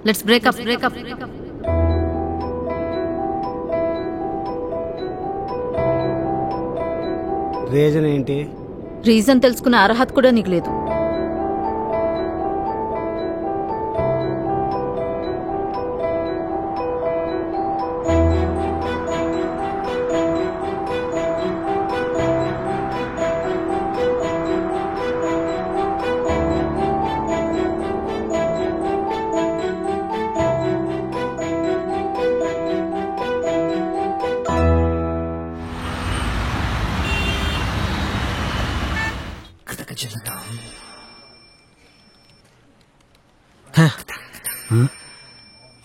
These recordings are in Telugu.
Let's breakup. రీజన్ ఏంటి? రీజన్ తెలుసుకునే అర్హత కూడా నీకు లేదు.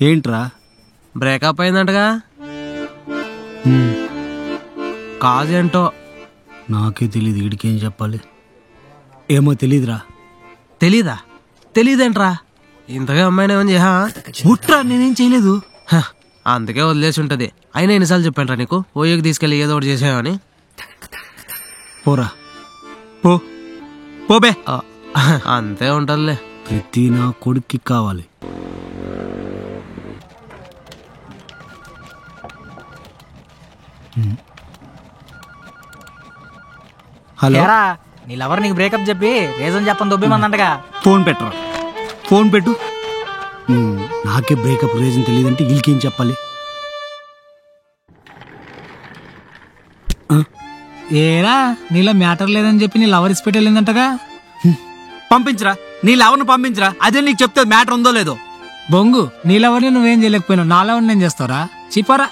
ఏంట్రా? బ్రేకప్ అయిందంటగా. కాజ్ ఏంటో నాకే తెలీదు. వీడికేం చెప్పాలి? ఏమో తెలీదురా. తెలీదేంట్రా? ఇంతగా అమ్మాయిని ఏమని ముట్రా, నేనేం చేయలేదు. అందుకే వదిలేసి ఉంటది. అయినా ఎన్నిసార్లు చెప్పానురా నీకు ఓయోకి తీసుకెళ్ళి ఏదో ఒకటి చేసావని? పోరా పోబే. అంతే ఉంటదిలే. ప్రతి నా కొడుక్కి కావాలి. హలో, నీ లవర్ నీకు బ్రేకప్ చెప్పి రీజన్ చెప్పని దొబ్బేమందంటగా. ఫోన్ పెట్టరా, ఫోన్ పెట్టు. నాకే బ్రేకప్ రీజన్ తెలియదంటే వీళ్ళకేం చెప్పాలి? ఏరా నీలో మ్యాటర్ లేదని చెప్పి నీ లవర్ ఇసి పెట్టేళ్ళిందంటగా. పంపించరా, నీ లవర్ను పంపించరా. అదే నీకు చెప్తే మ్యాటర్ ఉందో లేదో. బొంగు, నీ లవర్ని నువ్వేం చేయలేకపోయినావు, నా లవర్ని నేను చేస్తావురా? చెప్పారా?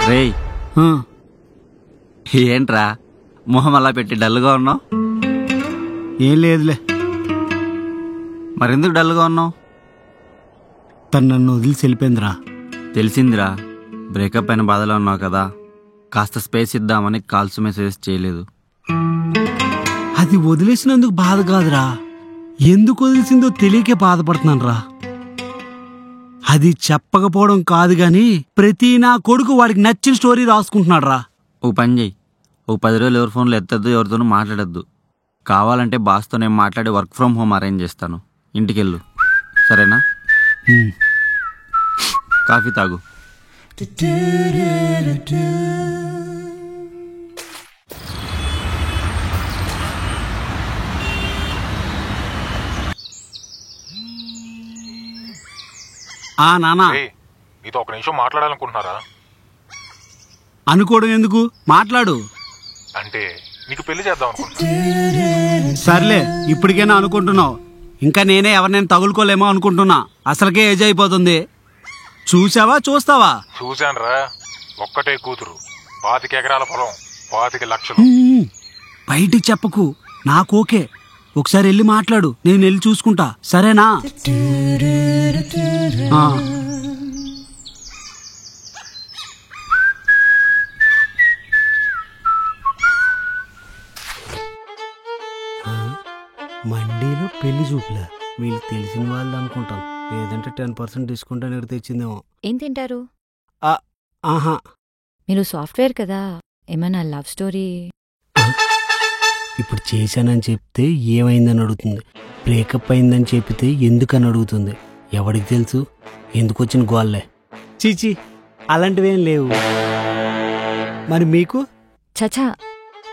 రేయ్, ఏంట్రా మొహం అలా పెట్టి డల్గా ఉన్నావు? ఏం లేదులే. మరెందుకు డల్గా ఉన్నావు? తను నన్ను వదిలిసి వెళ్ళిపోయిందిరా. తెలిసిందిరా, బ్రేకప్ అయిన బాధలో ఉన్నావు కదా. కాస్త స్పేస్ ఇద్దామని కాల్స్ మెసేజెస్ చేయలేదు. అది వదిలేసినందుకు బాధ కాదురా, ఎందుకు వదిలేసిందో తెలియకే బాధపడుతున్నాను రా. అది చెప్పకపోవడం కాదు గాని ప్రతి నా కొడుకు వాడికి నచ్చిన స్టోరీ రాసుకుంటున్నాడు రా. ఓ పని చెయ్యి, ఓ 10 రోజులు ఎవరి ఫోన్లో ఎత్తద్దు, ఎవరితోనూ మాట్లాడద్దు. కావాలంటే బాస్తో నేను మాట్లాడి వర్క్ ఫ్రమ్ హోమ్ అరేంజ్ చేస్తాను. ఇంటికెళ్ళు, సరేనా? కాఫీ తాగు. నానా, నీతో ఒక నిమిషం మాట్లాడాలనుకుంటున్నారా? అనుకోవడం ఎందుకు, మాట్లాడు. అంటే నీకు పెళ్లి చేద్దాం అనుకుంటున్నా. సర్లే, ఇప్పటికైనా అనుకుంటున్నావు. ఇంకా నేనే ఎవరినైనా తగులుకోలేమో అనుకుంటున్నా. అసలుకే ఏజ్ అయిపోతుంది. చూసావా, చూస్తావా? చూశానురా, ఒక్కటే కూతురు, 25 ఎకరాల పొలం, 25 లక్షలు. బయటికి చెప్పకు, నాకోకే. ఒకసారి వెళ్ళి మాట్లాడు, నేను వెళ్ళి చూసుకుంటా, సరేనా? మండీలో పెళ్లి చూపులా? వీళ్ళు తెలిసిన వాళ్ళు అనుకుంటాం. లేదంటే 10% డిస్కౌంట్ అనేది తెచ్చిందేమో. ఏం తింటారు? ఆహా, మీరు సాఫ్ట్వేర్ కదా, ఏమైనా లవ్ స్టోరీ? ఇప్పుడు చేశానని చెప్తే ఏమైందని అడుగుతుంది, బ్రేకప్ అయిందని చెప్తే ఎందుకని అడుగుతుంది. ఎవడికి తెలుసు ఎందుకు వచ్చిన గోల్లే. చీచి, అలాంటివేం లేవు. మరి మీకు? చచా,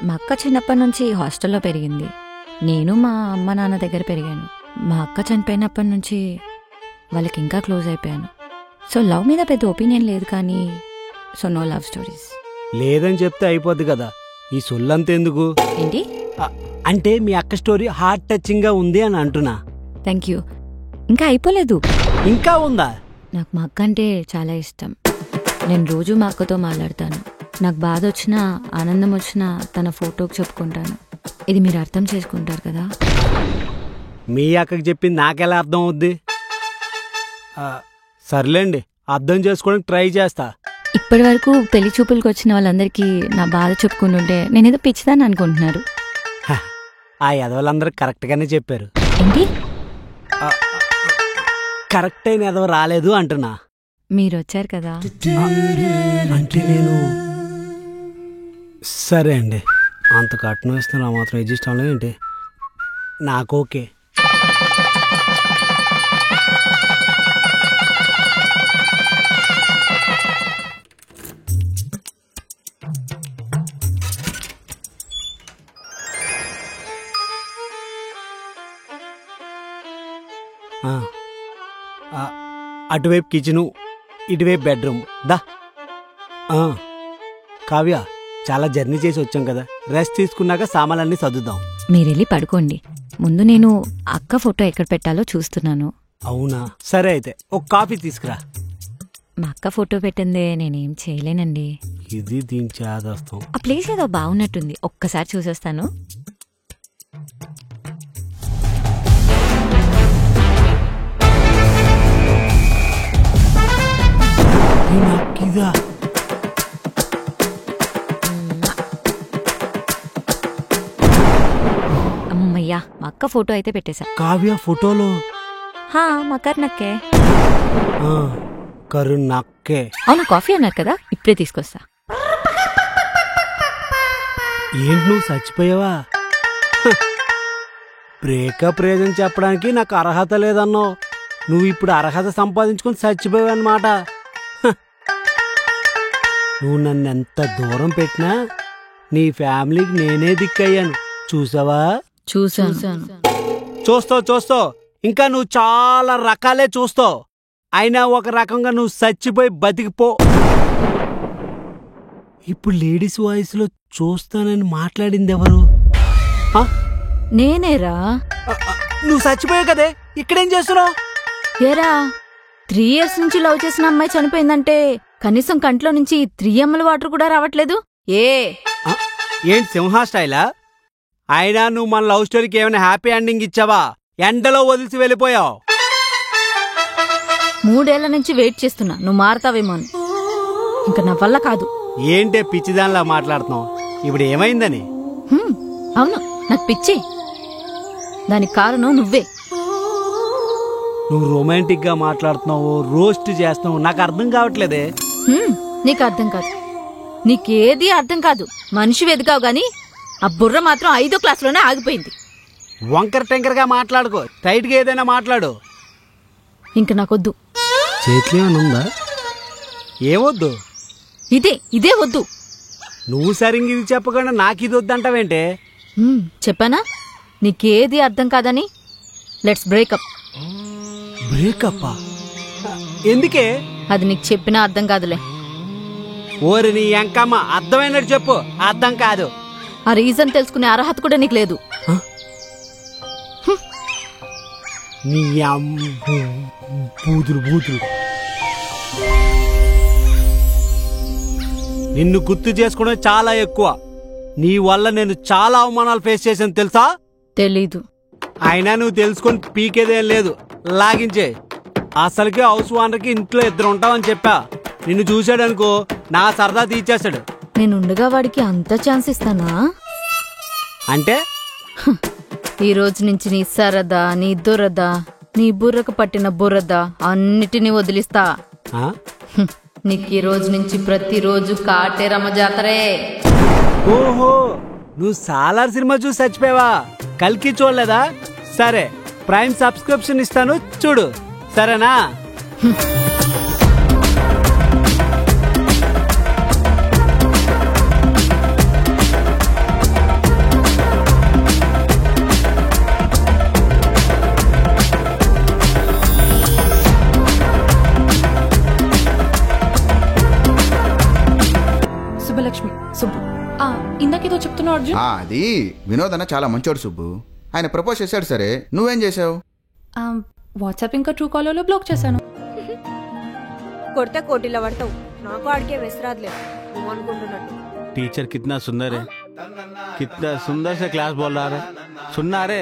మా అక్క చిన్నప్పటి నుంచి హాస్టల్లో పెరిగింది. నేను మా అమ్మ నాన్న దగ్గర పెరిగాను. మా అక్క చనిపోయినప్పటి నుంచి వాళ్ళకి ఇంకా క్లోజ్ అయిపోయాను. సో లవ్ మీద పెద్ద ఒపీనియన్ లేదు, కానీ సో నో లవ్ స్టోరీస్. లేదని చెప్తే అయిపోద్ది కదా, ఈ సొల్లంతా ఎందుకు? ఏంటి అంటే మీ అక్క స్టోరీ హార్ట్ టచింగ్ గా ఉంది అని అంటున్నా. Thank you. ఇంకా అయిపోలేదు, ఇంకా ఉందా? నాకు మా అక్క అంటే చాలా ఇష్టం. నేను రోజు మా అక్కతో మాట్లాడతాను. నాకు బాధ వచ్చినా ఆనందం వచ్చినా తన ఫోటోకి చెప్పుకుంటాను. ఇది మీరు అర్థం చేసుకుంటారు కదా. మీ అక్కకి చెప్పింది నాకెలా అర్థం అవుద్ది? సర్లేండి, అర్థం చేసుకోవడానికి ట్రై చేస్తా. ఇప్పటి వరకు పెళ్లి చూపులకు వచ్చిన వాళ్ళందరికీ నా బాధ చెప్పుకుంటుంటే నేనేదో పిచ్చిదాన్ని అనుకుంటున్నారు. ఆ ఎదవలందరూ కరెక్ట్గానే చెప్పారు. ఏంటి? కరెక్ట్ అయిన ఎదవ రాలేదు అంటున్నా. మీరు వచ్చారు కదా. అంటే నేను సరే అండి, అంత కట్నం ఇస్తాను ఆ మాత్రం అడ్జస్ట్ అవ్వలేదు ఏంటి? నాకు ఓకే. అటువైపు కిచెను, ఇటువైపు బెడ్రూమ్. దా. కావ్య, చాలా జర్నీ చేసి వచ్చాం కదా, రెస్ట్ తీసుకున్నాక సామాన్లన్నీ సర్దుదాం. మీరెళ్ళి పడుకోండి, ముందు నేను అక్క ఫోటో ఎక్కడ పెట్టాలో చూస్తున్నాను. అవునా, సరే అయితే ఒక కాఫీ తీసుకురా. మా అక్క ఫోటో పెట్టిందే నేనేం చేయలేనండి. ఇది దీని చేదస్తాం. ఆ ప్లేస్ ఏదో బాగున్నట్టుంది, ఒక్కసారి చూసేస్తాను. ఇదా అమ్మయ్యా, మా అక్క ఫోటో అయితే పెట్టేశా. కావ్య ఫోటోలో మా కర్ణక్కే. కరుణక్కే. అవును, కాఫీ అన్నారు కదా, ఇప్పుడే తీసుకొస్తా. ఏంటి నువ్వు చచ్చిపోయావా? బ్రేకప్ రీజన్ చెప్పడానికి నాకు అర్హత లేదన్నావు. నువ్వు ఇప్పుడు అర్హత సంపాదించుకొని చచ్చిపోయావు అన్నమాట. నువ్వు నన్ను ఎంత దూరం పెట్టినా నీ ఫ్యామిలీకి నేనే దిక్కయ్యాను. చూసావా? చూసాను. చూస్తావు ఇంకా నువ్వు చాలా రకాలే చూస్తావు. అయినా ఒక రకంగా నువ్వు చచ్చిపోయి బతికిపో. ఇప్పుడు లేడీస్ వాయిస్ లో చూస్తానని మాట్లాడింది ఎవరు? నేనేరా. నువ్వు చచ్చిపోయావు కదే, ఇక్కడేం చేస్తున్నావు? ఏరా, 3 years నుంచి లవ్ చేసిన అమ్మాయి చనిపోయిందంటే కనీసం కంట్లో నుంచి 3 ml వాటర్ కూడా రావట్లేదు. ఏంటి సింహా స్టైలా? అయినా నువ్వు మన లవ్ స్టోరీకి ఏమైనా హ్యాపీ ఎండింగ్ ఇచ్చావా? ఎండలో వదిలిసి వెళ్ళిపోయావు. 3 ఏళ్ల నుంచి వెయిట్ చేస్తున్నా, నువ్వు మారతావేమో అని. ఇంకా నా వల్ల కాదు. ఏంటే పిచ్చిదానిలా మాట్లాడుతున్నావు? ఇప్పుడు ఏమైందని? అవును, నాకు పిచ్చి. దానికి కారణం నువ్వే. నువ్వు రొమాంటిక్ గా మాట్లాడుతున్నావు, రోస్ట్ చేస్తున్నావు, నాకు అర్థం కావట్లేదే. నీకు అర్థం కాదు, నీకేది అర్థం కాదు. మనిషి వెదికావు గాని ఆ బుర్ర మాత్రం 5వ క్లాస్లోనే ఆగిపోయింది. వంకర టెంకరగా మాట్లాడుకో, టైట్ గా ఏదైనా మాట్లాడు. ఇంక నాకొద్దు. చేతిలో ఏమైనా ఉందా? ఏమొద్దు? ఇదే వద్దు. నువ్వు సరిగ్గా ఇది చెప్పకుండా నాకు ఇది వద్దంటావేంటే? చెప్పానా నీకేది అర్థం కాదని? Let's breakup. బ్రేకప్పా? ఎందుకే? అది నీకు చెప్పినా అర్థం కాదులే. ఓరి నీ ఎంకమ్మ, అర్థమైనట్టు చెప్పు. అర్థం కాదు. ఆ రీజన్ తెలుసుకునే అర్హత కూడా నీకు లేదు. నీ బూతులు. నిన్ను గుర్తు చేసుకోవడం చాలా ఎక్కువ. నీ వల్ల నేను చాలా అవమానాలు ఫేస్ చేశాను తెలుసా? తెలీదు. అయినా నువ్వు తెలుసుకొని పీకేదేం లేదు, లాగించే. అసలుకే హౌస్ ఓనర్కి ఇంట్లో 2 ఉంటావని చెప్పా. నిన్ను చూశాడనుకో నా సరదా తీర్చేస్తాడు. నేనుండగా వాడికి అంత ఛాన్స్ ఇస్తానా? అంటే ఈ రోజు నుంచి నీ సరదా, నీ దురద, నీ బుర్రకు పట్టిన బురద అన్నిటినీ వదిలిస్తా. నీకు ఈ రోజు నుంచి ప్రతిరోజు కాటేరమ్మ జాతరే. ఓహో, నువ్వు సాలార్ సినిమా చూసి చచ్చిపోయావా? కల్కి చూడలేదా? సరే, ప్రైమ్ సబ్స్క్రిప్షన్ ఇస్తాను, చూడు. సరేనా? సుబ్బలక్ష్మి. సుబ్బు, ఇందాకేదో చెప్తున్నావు అర్జున్. అది వినోద్ అన్న చాలా మంచోడు సుబ్బు. ఆయన ప్రపోజ్ చేశాడు, సరే నువ్వేం చేసావు? వాట్సాప్ ఇంకా ట్రూ కాలర్లో బ్లాక్ చేశాను. కొడితే కోటిలో పడతావు, నాకు ఆడికే వెసరాదులేదు నువ్వు అనుకుంటున్నట్టు. टीचर कितना सुंदर है, कितना सुंदर से क्लास बोल रहा है, सुनना रे।